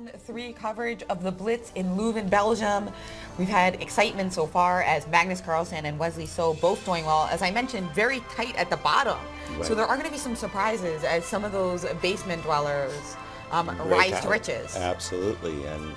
Round 3 coverage of the Blitz in Leuven, Belgium. We've had excitement so far as Magnus Carlsen and Wesley So both doing well. As I mentioned, very tight at the bottom. Right. So there are going to be some surprises as some of those basement dwellers rise to riches. Absolutely, and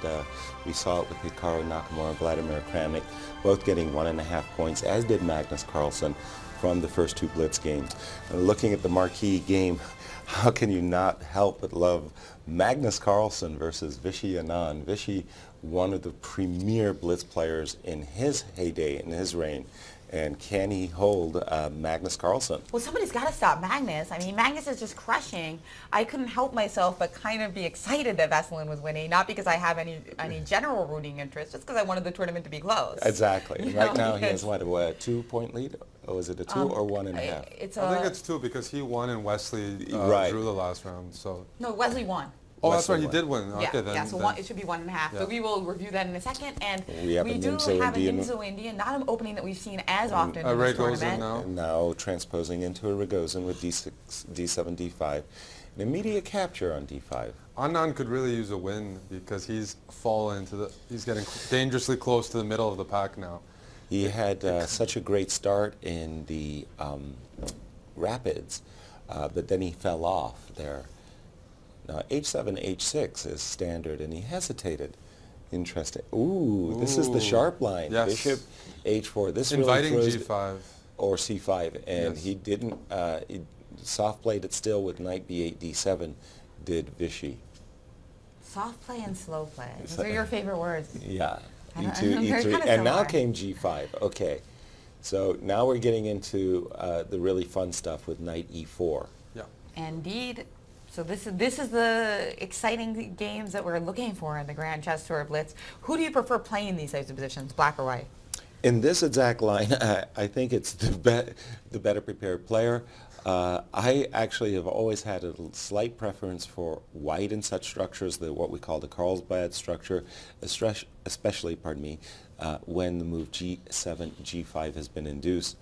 we saw it with Hikaru Nakamura and Vladimir Kramnik, both getting 1.5 points, as did Magnus Carlsen from the first two Blitz games. And looking at the marquee game, how can you not help but love Magnus Carlsen versus Vishy Anand? Vishy, one of the premier Blitz players in his heyday, in his reign. And can he hold Magnus Carlsen? Well, somebody's got to stop Magnus. I mean, Magnus is just crushing. I couldn't help myself but kind of be excited that Veselin was winning, not because I have any general rooting interest, just because I wanted the tournament to be close. Exactly. Right now he has, what, a 2-point lead? Or is it a 2 or 1.5? I think it's 2 because he won and Wesley drew the last round. So no, Wesley won. Oh, that's right. He did win. Yeah, Okay, then. So it should be 1.5. Yeah. But we will review that in a second. And we have do have a Nimzo Indian, not an opening that we've seen as often in this tournament. Now transposing into a Ragozin with D6, D7, D5. An immediate capture on D5. Anand could really use a win because he's fallen to he's getting dangerously close to the middle of the pack now. He had such a great start in the Rapids, but then he fell off there. Now, H7, H6 is standard, and he hesitated. Interesting. Ooh, this is the sharp line. Yes. Bishop, H4. This inviting really G5. Or C5, and yes. he didn't, he soft played it still with Knight B8, D7, did Vishy. Soft play and slow play. Those are your favorite words. Yeah. E2, E3, and now came G5. Okay. So now we're getting into the really fun stuff with Knight E4. Yeah. Indeed. So this is the exciting games that we're looking for in the Grand Chess Tour Blitz. Who do you prefer playing these types of positions, black or white? In this exact line, I think it's the better prepared player. I actually have always had a slight preference for white in such structures, what we call the Carlsbad structure, especially, when the move G7, G5 has been induced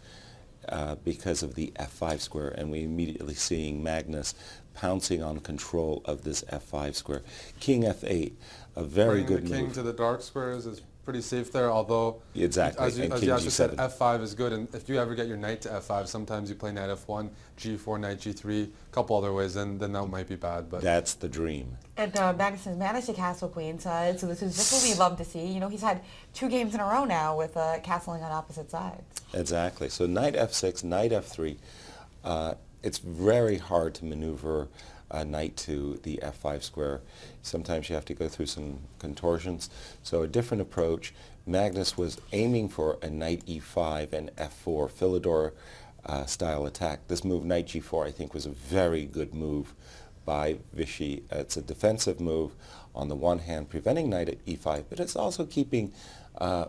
because of the F5 square, and we immediately seeing Magnus pouncing on control of this F5 square. King F8, a very good move. Bringing the king to the dark squares is pretty safe there, although exactly. as you said, F5 is good, and if you ever get your knight to F5, sometimes you play knight F1, G4, knight G3, a couple other ways, then that might be bad. But that's the dream. And Magnus has managed to castle queenside, so this is just what we love to see. You know, he's had 2 games in a row now with castling on opposite sides. Exactly. So knight F6, knight F3. It's very hard to maneuver a knight to the F5 square. Sometimes you have to go through some contortions. So a different approach. Magnus was aiming for a knight E5 and F4 Philidor style attack. This move, knight G4, I think was a very good move by Vishy. It's a defensive move on the one hand, preventing knight at E5, but it's also keeping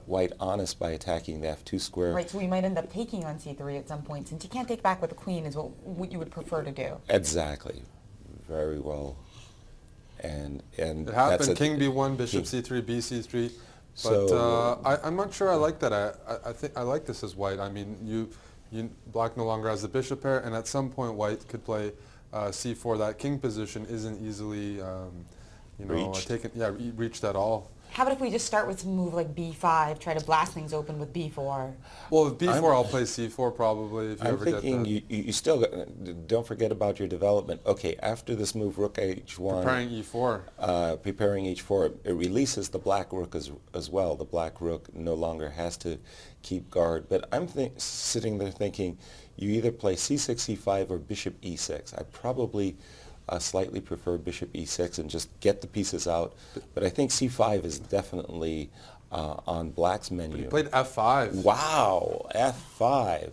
white honest by attacking the F2 square. Right, so we might end up taking on C3 at some point, since you can't take back with the queen is what you would prefer to do. Exactly. Very well. And it happened. King B1, Bishop C3, BC3. But so, I'm not sure I like that. I think I like this as white. I mean, black no longer has the bishop pair, and at some point white could play C4. That king position isn't easily reached at all. How about if we just start with some move like B5, try to blast things open with B4? Well, with B4, I'll play C4 probably if you I'm ever get thinking that. you still don't forget about your development. Okay, after this move, Rook H1. Preparing E4. Preparing H4, it releases the black Rook as well. The black Rook no longer has to keep guard. But I'm sitting there thinking, you either play C6, C5, or Bishop E6. I probably slightly prefer Bishop E6 and just get the pieces out. But I think C5 is definitely on black's menu. He played F5. Wow, F5.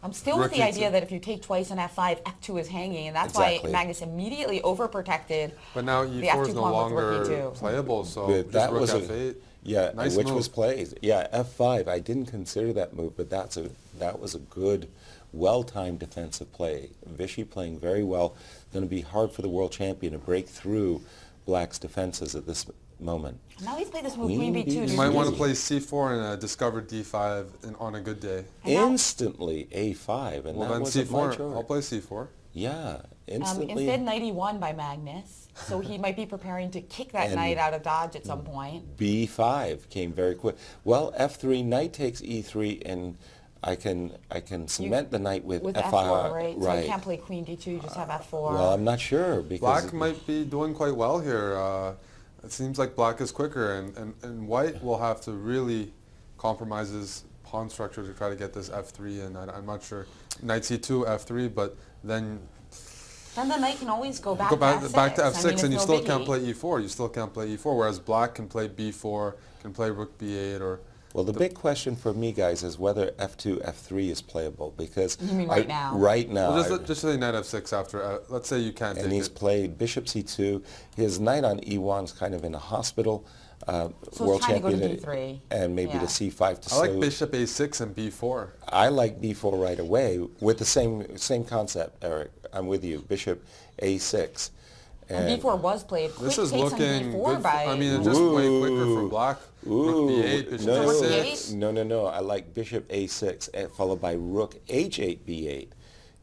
I'm still with the idea that if you take twice on F5, F2 is hanging, and that's why Magnus immediately overprotected. But now E4 is no longer playable, so that Rook was F8. Yeah, nice which move. was played. Yeah, F5. I didn't consider that move, but that was a good, well-timed defensive play. Vishy playing very well. Going to be hard for the world champion to break through black's defenses at this moment. Now he's played this move Queen B2. You might want to play C4 and a discovered D5 on a good day. Instantly A5, and well, that then wasn't my C4. choice. I'll play C4. Yeah, instantly. Instead, knight e1 by Magnus. So he might be preparing to kick that And knight out of dodge at some point. B5 came very quick. Well, F3, knight takes E3, and I can cement the knight with With F5. F4, right? So you can't play queen d2, you just have F4. Well, I'm not sure because Black might be doing quite well here. It seems like black is quicker, and white will have to really compromise his pawn structure to try to get this F3 in. I'm not sure. Knight C2, F3, but then Then the knight can always go back, go back, to F6. back to F6, I mean, and you it's still no can't biggie. play E4. You still can't play E4, whereas black can play B4, can play rook B8, or... Well, the big question for me, guys, is whether F2, F3 is playable because You mean right now? Right now. Well, just say knight F6 after, let's say you can't and take he's it. played bishop C2. His knight on E1 is kind of in a hospital. So World it's trying to go to champion, D3. and maybe Yeah. to C5 to I like slow- bishop A6 and B4. I like B4 right away with the same concept, Eric. I'm with you. Bishop A6. And B4 was played. This Quick is takes on looking B4 good. by... I mean, it's just way quicker for black. Rook Ooh, B8, bishop no, Rook A6. B8? no. I like bishop A6 followed by rook H8 B8.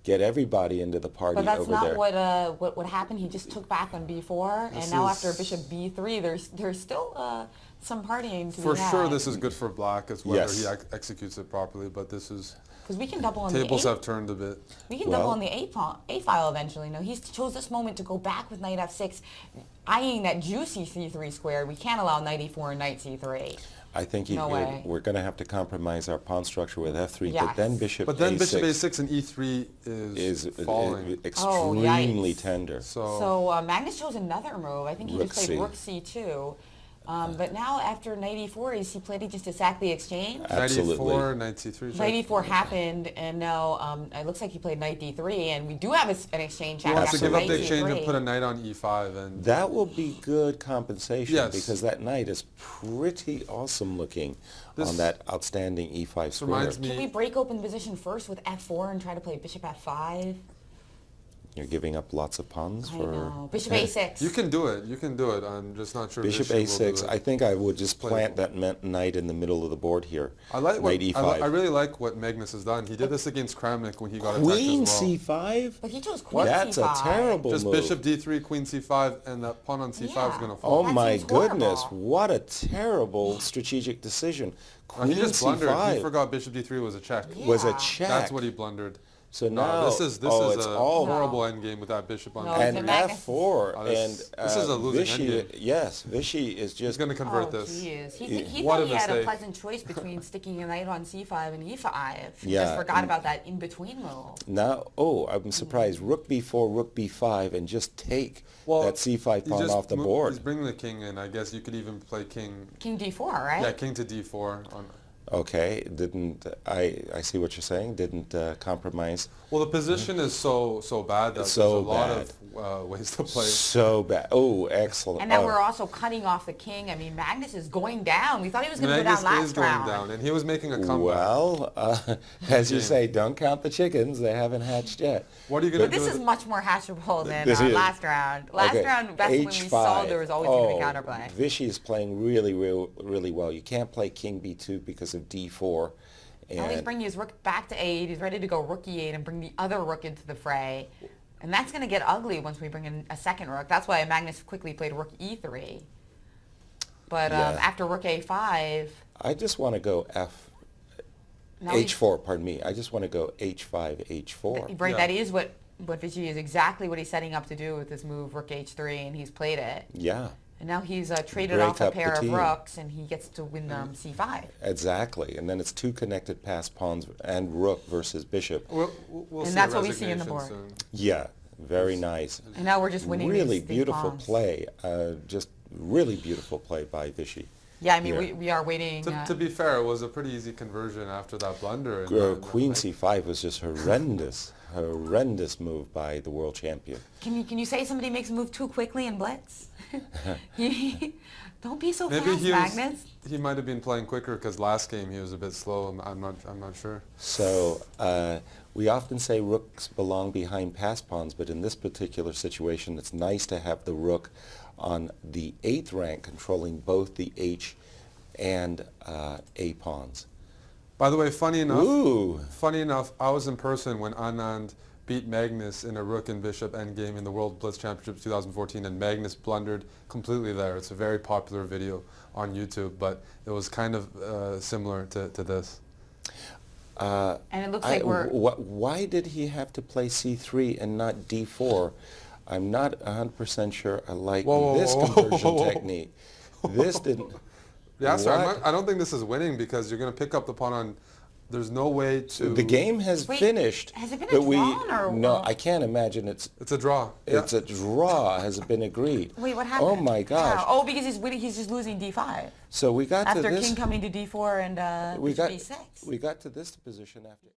Get everybody into the party But that's over not there. what happened. He just took back on B4, This and now is- after bishop B3, there's still some partying to For be had. sure, this is good for black, as whether Yes. he executes it properly. But this is Because we can double on tables the have turned a bit. We can double Well- on the A file eventually. No, he chose this moment to go back with knight F6, eyeing that juicy C3 square. We can't allow knight E4 and knight C3. I think No way. we're going to have to compromise our pawn structure with F3, Yes. but then bishop But then A6 bishop A6 and E3 is falling. extremely yikes. tender. So Magnus chose another move. I think he Rook just played C. rook C2. But now after knight E4, is he played just to sack the exchange? Absolutely. Knight E4, knight C3. Knight E4 happened, and now it looks like he played knight D3, and we do have an exchange He check wants to after give up knight the exchange and C3. put a knight on E5, and That will be good compensation Yes. because that knight is pretty awesome looking This on that outstanding E5 square. reminds Can we me. break open the position first with F4 and try to play bishop F5? You're giving up lots of pawns I for know. Bishop A6. You can do it. You can do it. I'm just not sure. bishop Vishy will do A6. it. I think I would just plant Playable. that knight in the middle of the board here. I like what knight E5. I really like what Magnus has done. He did this against Kramnik when he got Queen attacked as well. C5? But he chose queen That's C5. a terrible Just move. bishop D3, queen C5, and that pawn on C5 is Yeah. going to Oh fall. That my seems horrible. goodness, what a terrible strategic decision. Oh, he Queen just blundered. He C5 forgot bishop D3 was a check. was a Yeah. check. That's what he blundered. So No, now this is it's a all horrible endgame with that bishop on No, D3. it's a and Magnus- F4 Oh, and this is a losing Vishy, endgame. yes, Vishy is He's just going to convert Oh, this. he is. Yeah. He What thought a he had a mistake. pleasant choice between sticking a knight on C5 and E5. He Yeah. just forgot about that in-between move. now. Oh, I'm surprised. Rook B4, Rook B5, and just take Well, that C5 he pawn just off the He's board. bringing the king in. I guess you could even play king. King D4, right? Yeah, king to D4. Okay, didn't I see what you're saying? Didn't compromise. Well, the position is so bad that So there's a lot bad. of ways to play. So bad. Oh, excellent. And now Oh. we're also cutting off the king. I mean, Magnus is going down. We thought he was going to go Magnus down is last going round. down, and he was making a comeback. Well, as you Game. say, don't count the chickens. They haven't hatched yet. What are you going But to do? this is much more hatchable than This is- last round. Last Okay, round, that's when we saw there was always going to be counterplay. Vishy is playing really well. You can't play king b2 because of d4. Now he's And bringing his rook back to 8. He's ready to go rook e8 and bring the other rook into the fray. And that's going to get ugly once we bring in a second rook. That's why Magnus quickly played rook e3. But Yeah. after rook a5, I just want to go now he's- h4, pardon me. I just want to go h5, h4. right, Yeah. that is what Vishy is exactly what he's setting up to do with this move, rook h3, and he's played it. Yeah, And now he's traded Break off a up the pair of team. rooks, and he gets to win c5. exactly. And then it's two connected passed pawns and rook versus bishop. We'll And see that's a what we see in the resignation board. soon. Yeah, very nice. And now we're just winning Really these beautiful pawns. play. Just really beautiful play by Vishy. Yeah, I mean, Yeah. we are waiting. To be fair, it was a pretty easy conversion after that blunder. and, Queen c5 was just horrendous move by the world champion. Can you say somebody makes a move too quickly in Blitz? Don't be so Maybe fast, Magnus. he might have been playing quicker because last game he was a bit slow. I'm not sure. So we often say rooks belong behind pass pawns, but in this particular situation, it's nice to have the rook on the 8th rank controlling both the H and A pawns. By the way, funny enough, Ooh. I was in person when Anand beat Magnus in a rook and bishop endgame in the World Blitz Championships 2014, and Magnus blundered completely there. It's a very popular video on YouTube, but it was kind of similar to this. And it looks like we're... Why did he have to play c3 and not d4? I'm not 100% sure I like this conversion technique. This didn't... Yeah, sir, I don't think this is winning because you're going to pick up the pawn on... There's no way to... The game has finished. Has it been a draw or... No, I can't imagine it's... It's a draw. It's a draw. Has it been agreed? Wait, what happened? Oh my gosh. How? Oh, because he's winning, he's just losing d5. So we got after to this... king coming to d4 and bishop e6. We got to this position after...